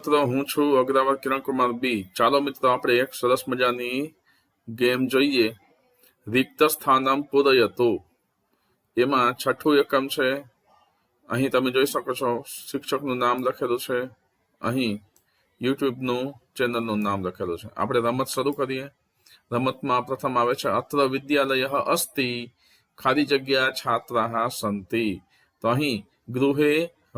મિત્રો હું છું અગ્રવાલ કિરણ કુમાર બી। ચાલો મિત્રો આપણે એક સરસ મજાની ગેમ જોઈએ। રિક્ત સ્થાનમ પૂરયતુ એમાં છઠ્ઠું એકમ છે। અહીં તમે જોઈ શકો છો શિક્ષકનું નામ લખેલું છે, અહીં યુટ્યુબનું ચેનલનું નામ લખેલું છે। આપણે રમત શરૂ કરીએ। રમતમાં પ્રથમ આવે છે અત્ર વિદ્યાલયઃ અસ્તિ ખાલી જગ્યા છાત્રાः સन्ति। તો અહીં ગૃહે,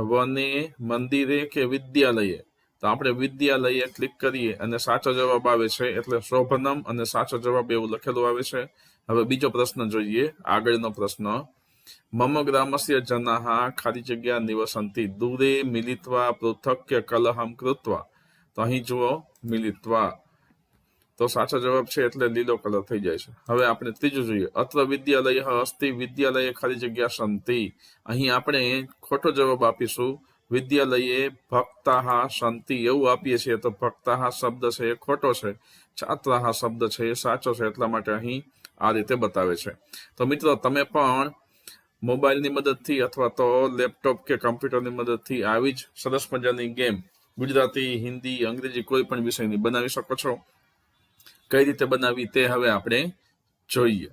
વને, મંદિરે કે વિદ્યાલયે, તો આપણે વિદ્યાલયે ક્લિક કરીએ અને સાચો જવાબ આવે છે એટલે શોભનમ અને સાચો જવાબ એવું લખેલું આવે છે। હવે બીજો પ્રશ્ન જોઈએ, આગળનો પ્રશ્ન। મમ ગ્રામસ્ય જનાઃ ખાલી જગ્યા નિવસન્તિ દૂરે મિલિત્વા પૃથક્ય કલહમ કૃત્વા। તો અહીં જુઓ મિલિત્વા, તો સાચો જવાબ છે એટલે લીલો કલર થઈ જાય છે। હવે આપણે ત્રીજું જોઈએ અત્ર વિદ્યાલયઃ અસ્તિ વિદ્યાલયે ખાલી જગ્યા સन्ति। અહીં આપણે ખોટો જવાબ આપીશું, વિદ્યાલયે ભક્તાઃ સन्ति એવું આપીએ છીએ તો ભક્તાઃ શબ્દ છે એ ખોટો છે, છાત્રાઃ શબ્દ છે એ સાચો છે, એટલા માટે અહીં આ રીતે બતાવે છે। તો મિત્રો તમે પણ મોબાઈલની મદદથી અથવા તો લેપટોપ કે કમ્પ્યુટરની મદદથી આવી જ સરસ મજાની ગેમ ગુજરાતી, હિન્દી, અંગ્રેજી કોઈ પણ વિષયની બનાવી શકો છો। કઈ રીતે બનાવી તે હવે આપણે જોઈએ।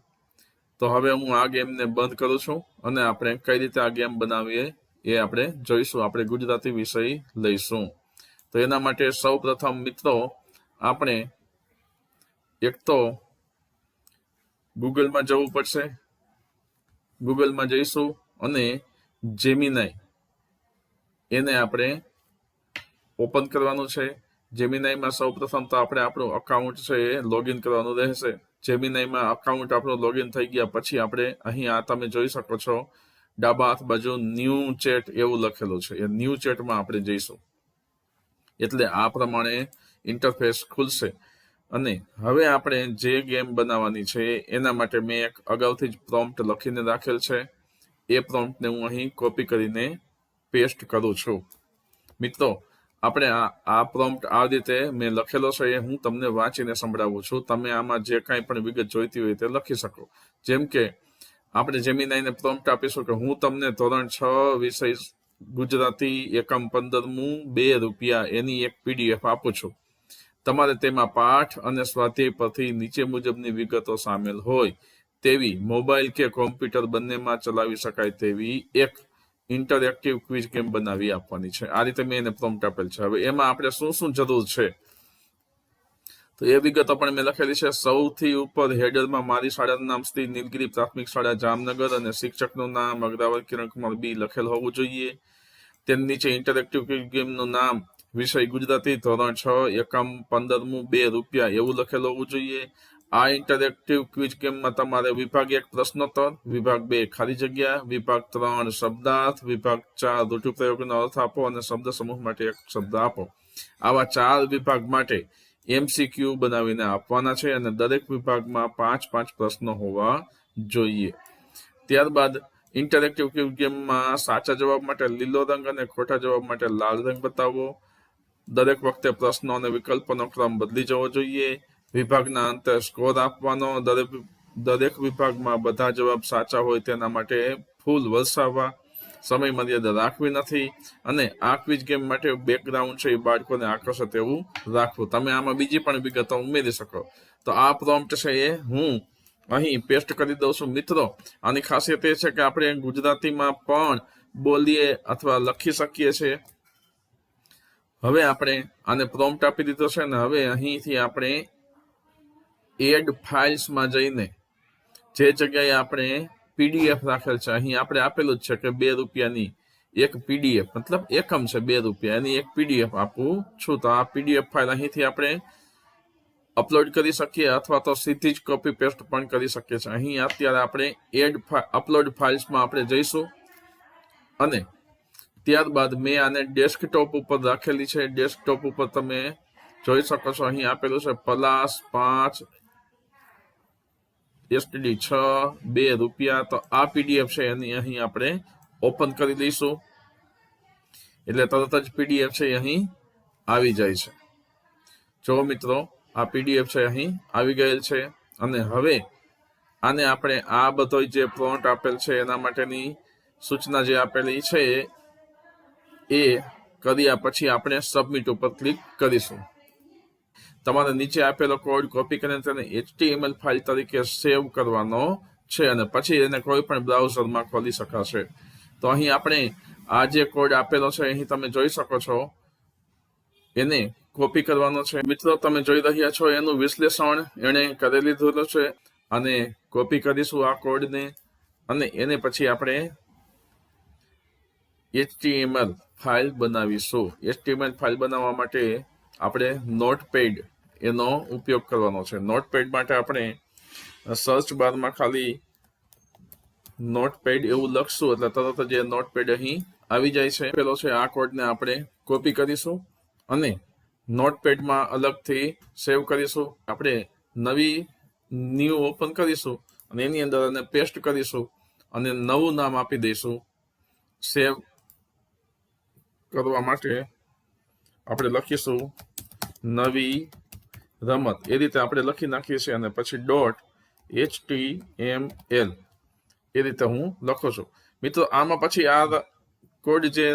તો હવે હું આ ગેમને બંધ કરું છું અને આપણે કઈ રીતે આ ગેમ બનાવીએ એ આપણે જોઈશું। આપણે ગુજરાતી વિષય લઈશું। તો એના માટે સૌ પ્રથમ મિત્રો આપણે એક તો ગૂગલમાં જવું પડશે। ગૂગલમાં જઈશું અને જેમિનાઈ એને આપણે ઓપન કરવાનું છે। જેમિનાઈમાં સૌ પ્રથમ તો આપણે આપણું અકાઉન્ટ છે એ લોગિન કરવાનું રહેશે। જેમિનાઈમાં અકાઉન્ટ આપણું લોગિન થઈ ગયા પછી આપણે અહીં આ તમે જોઈ શકો છો ડાબા હાથ બાજુ ન્યૂ ચેટ એવું લખેલું છે, એ ન્યૂ ચેટમાં આપણે જઈશું એટલે આ પ્રમાણે ઇન્ટરફેસ ખુલશે। અને હવે આપણે જે ગેમ બનાવવાની છે એના માટે મેં એક અગાઉથી જ પ્રોમ્પ્ટ લખીને રાખેલ છે, એ પ્રોમ્પ્ટને હું અહીં કોપી કરીને પેસ્ટ કરું છું। મિત્રો આપણે આ પ્રોમ્પ્ટ આ રીતે મેં લખેલો છે એ હું તમને વાંચીને સંભળાવું છું। તમે આમાં જે કાંઈ પણ વિગત જોઈતી હોય તે લખી શકો। જેમ કે આપણે જેમિનાઈને પ્રોમ્પ્ટ આપીશું કે હું તમને ધોરણ 6 વિષય ગુજરાતી એકમ 15મું ₹2 એની એક PDF આપું છું। તમારે તેમાં પાઠ અને સ્વાધ્યાય પરથી નીચે મુજબની વિગતો સામેલ હોય તેવી મોબાઈલ કે કોમ્પ્યુટર બંનેમાં ચલાવી શકાય તેવી એક ઇન્ટરેક્ટિવ ક્વિઝ ગેમ બનાવી આપવાની છે। આ રીતે મેં એને પ્રોમ્પ્ટ આપેલ છે। હવે એમાં આપણે શું શું જરૂર છે તો એ વિગતો પણ મેં લખેલી છે। સૌથી ઉપર હેડરમાં મારી શાળાનું નામ શ્રી નીલગિરી પ્રાથમિક શાળા જામનગર અને શિક્ષકનું નામ અગ્રવાલ કિરણ કુમાર બી લખેલ હોવું જોઈએ। તેની નીચે ઇન્ટરેક્ટિવ ક્વિઝ ગેમનું નામ વિષય ગુજરાતી ધોરણ 6 એકમ 15મું ₹2 એવું લખેલ હોવું જોઈએ। આ ઇન્ટરેક્ટિવ ક્વિઝ ગેમમાં તમારે વિભાગ 1 પ્રશ્નોત્તર, વિભાગ 2 ખાલી જગ્યા, વિભાગ 3 શબ્દાર્થ, વિભાગ 4 રૂઢિપ્રયોગનો અર્થ આપો અને શબ્દ સમૂહ માટે એક શબ્દ આપો। આવા 4 વિભાગ માટે MCQ બનાવીને આપવાના છે અને દરેક વિભાગમાં 5-5 પ્રશ્નો હોવા જોઈએ। ત્યારબાદ ઇન્ટરેક્ટિવ ક્વિઝ ગેમમાં સાચા જવાબ માટે લીલો રંગ અને ખોટા જવાબ માટે લાલ રંગ બતાવો। દરેક વખતે પ્રશ્નો અને વિકલ્પોનો ક્રમ બદલી જવો જોઈએ। વિભાગના અંતે સ્કોર આપવાનો। દરેક વિભાગમાં બધા જવાબ સાચા હોય તેના માટે ફૂલ વરસાવવા। સમય મર્યાદા રાખવી નથી અને આ ક્વિઝ ગેમ માટે બેકગ્રાઉન્ડ છે એ બાળકોને આકર્ષે તેવું રાખવું। તમે આમાં બીજી પણ વિગતો ઉમેરી શકો। તો આ પ્રોમ્પ્ટ છે એ હું અહીં પેસ્ટ કરી દઉં છું। મિત્રો આની ખાસિયત એ છે કે આપણે ગુજરાતીમાં પણ બોલીએ અથવા લખી શકીએ છીએ। હવે આપણે આને પ્રોમ્પ્ટ આપી દીધો છે ને હવે અહીંથી આપણે એડ ફાઇલ્સમાં જઈને જે જગ્યાએ આપણે PDF રાખેલ છે, અહીં આપણે આપેલું જ છે કે ₹2ની એક PDF મતલબ એકમ છે ₹2 એની એક PDF આપું છું। તો આ PDF ફાઇલ અહીંથી આપણે અપલોડ કરી શકીએ અથવા તો સીધી જ કોપી પેસ્ટ પણ કરી શકીએ છીએ। અહીં અત્યારે આપણે અપલોડ ફાઇલ્સમાં આપણે જઈશું અને ત્યારબાદ મેં આને ડેસ્કટોપ ઉપર રાખેલી છે। ડેસ્કટોપ ઉપર તમે જોઈ શકો છો અહીં આપેલું છે +5 STD6 ₹2। તો આ PDF છે એની અહીં આપણે ઓપન કરી લઈશું એટલે તરત જ PDF છે અહીં આવી જાય છે। જો મિત્રો આ PDF છે અહીં આવી ગયેલ છે અને હવે આને આપણે આ બધો જે પ્રોમ્પ્ટ આપેલ છે એના માટેની સૂચના જે આપેલી છે એ કર્યા પછી આપણે સબમિટ ઉપર ક્લિક કરીશું. તમારે નીચે આપેલો કોડ કોપી કરીને તેને HTML ફાઇલ તરીકે સેવ કરવાનો છે અને પછી એને કોઈ પણ બ્રાઉઝરમાં ખોલી શકાશે. તો અહીં આપણે આ જે કોડ આપેલો છે અહીં તમે જોઈ શકો છો, એને કોપી કરવાનો છે. મિત્રો, તમે જોઈ રહ્યા છો એનું વિશ્લેષણ એને કરી લીધેલું છે અને કોપી કરીશું આ કોડને અને એને પછી આપણે HTML ફાઇલ બનાવીશું. HTML ફાઇલ બનાવવા માટે આપણે નોટપેડ એનો ઉપયોગ કરવાનો છે. નોટપેડ માટે આપણે સર્ચ બારમાં ખાલી નોટપેડ એવું લખશું એટલે તરત જ એ નોટપેડ અહીં આવી જાય છે. પેલો છે આ કોડને આપણે કોપી કરીશું અને નોટપેડમાં અલગથી સેવ કરીશું. આપણે ન્યૂ ઓપન કરીશું અને એની અંદર એને પેસ્ટ કરીશું અને નવું નામ આપી દઈશું. સેવ કરવા માટે આપણે લખીશું નવી રમત, એ રીતે આપણે લખી નાખીએ છીએ અને પછી .html એ રીતે હું લખું છું. મિત્રો, આમાં પછી આ કોડ જે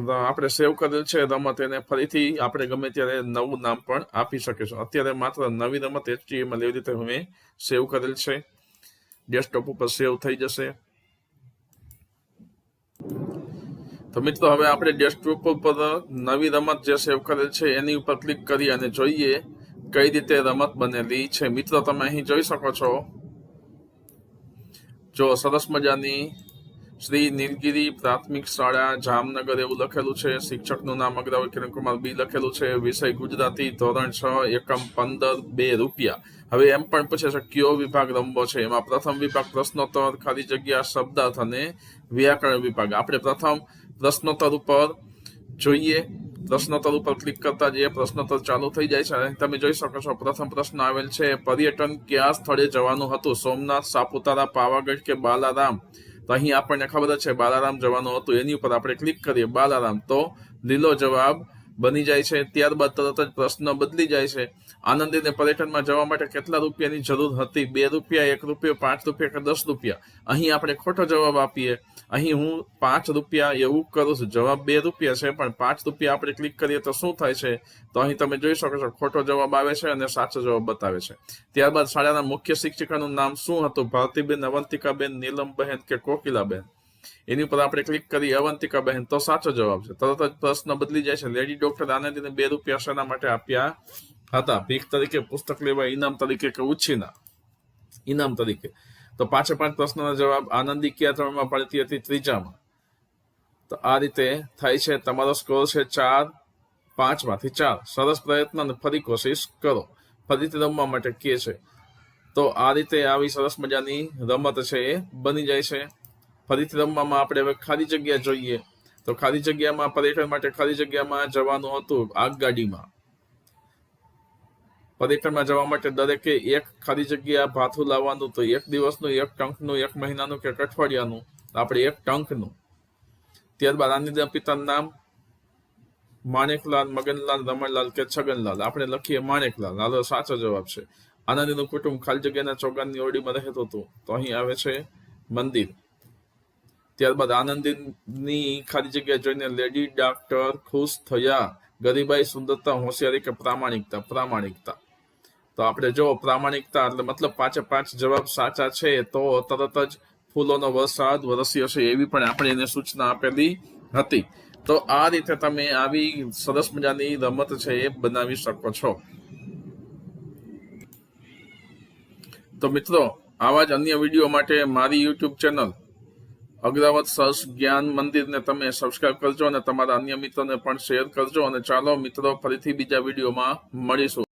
આપણે સેવ કરેલ છે રમત, એને ફરીથી આપણે ગમે ત્યારે નવું નામ પણ આપી શકીશું. અત્યારે માત્ર નવી રમત HTML એવી રીતે મેં સેવ કરેલ છે. ડેસ્કટોપ ઉપર સેવ થઈ જશે. તો મિત્રો, હવે આપણે ડેસ્કટોપ ઉપર નવી રમત જે સેવ કરેલ છે એની ઉપર ક્લિક કરી અને જોઈએ કઈ રીતે રમત બનેલી છે. મિત્રો, તમે અહીં જોઈ શકો છો, જો સરસ મજાની શ્રી નીલગિરી પ્રાથમિક શાળા જામનગર એવું લખેલું છે. શિક્ષકનું નામ અગ્રવાલ કિરણકુમાર બી લખેલું છે. વિષય ગુજરાતી, ધોરણ 6, એકમ 15, ₹2. હવે એમ પણ પૂછે છે કયો વિભાગ રમવો છે. એમાં પ્રથમ વિભાગ પ્રશ્નોત્તર, ખાલી જગ્યા, શબ્દાર્થ અને વ્યાકરણ વિભાગ. આપણે પ્રથમ પ્રશ્નોત્તર ઉપર જોઈએ. પ્રશ્નોત્તર ઉપર ક્લિક કરતા જ એ પ્રશ્નોત્તર ચાલુ થઈ જાય છે. તમે જોઈ શકો છો પ્રથમ પ્રશ્ન આવેલ છે, પર્યટન કયા સ્થળે જવાનું હતું? સોમનાથ, સાપુતારા, પાવાગઢ કે બાલારામ? તો અહીં આપણને ખબર છે બાલારામ જવાનું હતું. એની ઉપર આપણે ક્લિક કરીએ બાલારામ તો લીલો જવાબ બની જાય છે. ત્યારબાદ તરત જ પ્રશ્ન બદલી જાય છે. આનંદીને પર્યટનમાં જવા માટે કેટલા રૂપિયાની જરૂર હતી? ₹2, ₹1, ₹5 કે ₹10? અહીં આપણે ખોટો જવાબ આપીએ. અહીં હું ₹5 એવું કરું છું. જવાબ ₹2 છે પણ ₹5 આપણે ક્લિક કરીએ તો શું થાય છે? તો અહીં તમે જોઈ શકો છો ખોટો જવાબ આવે છે અને સાચો જવાબ બતાવે છે. ત્યારબાદ શાળાના મુખ્ય શિક્ષિકાનું નામ શું હતું? ભારતીબેન, અવંતિકાબેન, નીલમબહેન કે કોકિલાબેન? એની ઉપર આપણે ક્લિક કરી અવંતિકાબહેન તો સાચો જવાબ છે. તરત જ પ્રશ્ન બદલી જાય છે. લેડી ડોક્ટર આનંદીને ₹2 શેના માટે આપ્યા હતા? ભીખ તરીકે, પુસ્તક લેવા, ઇનામ તરીકે કે ઉછીના? ઇનામ તરીકે. તો 5 પ્રશ્નોના જવાબ આનંદી કયા ધોરણમાં ભણતી હતી? 3જામાં. તો આ રીતે થાય છે. તમારો સ્કોર છે 4, 5માંથી 4. સરસ પ્રયત્ન અને ફરી કોશિશ કરો. ફરીથી રમવા માટે કહે છે. તો આ રીતે આવી સરસ મજાની રમત છે એ બની જાય છે. ફરીથી રમવામાં આપણે હવે ખાલી જગ્યા જોઈએ. તો ખાલી જગ્યામાં પર્યટન માટે ખાલી જગ્યામાં જવાનું હતું આગગાડીમાં. પર્યટનમાં જવા માટે દરેકે એક ખાલી જગ્યા ભાથું લાવવાનું. તો 1 દિવસનું, 1 ટંકનું, 1 મહિનાનું કે અઠવાડિયાનું? આપણે 1 ટંકનું. ત્યારબાદ આનંદીના પિતાનું નામ માણેકલાલ, મગનલાલ, રમણલાલ કે છગનલાલ? આપણે લખીએ માણેકલાલ. હાલો, સાચો જવાબ છે. આનંદીનું કુટુંબ ખાલી જગ્યાના ચોગાનની ઓરડીમાં રહેતું હતું. તો અહીં આવે છે મંદિર. ત્યારબાદ આનંદીની ખાલી જગ્યા જોઈને લેડી ડોક્ટર ખુશ થયા. ગરીબાઈ, સુંદરતા, હોશિયારી કે પ્રામાણિકતા? પ્રામાણિકતા. તો આપણે જો પ્રામાણિકતા એટલે મતલબ 5 જવાબ સાચા છે તો તરત જ ફૂલોનો વરસાદ વરસ્યો છે એવી પણ આપણે એને સૂચના આપેલી હતી. તો આ રીતે તમે આવી સરસ મજાની રમત છે એ બનાવી શકો છો. તો મિત્રો, આવા જ અન્ય વિડીયો માટે મારી YouTube ચેનલ અગ્રવત સર્ચ જ્ઞાન મંદિરને તમે સબસ્ક્રાઇબ કરજો અને તમારા અન્ય મિત્રોને પણ શેર કરજો. અને ચાલો મિત્રો, ફરીથી બીજા વિડીયોમાં મળીશું.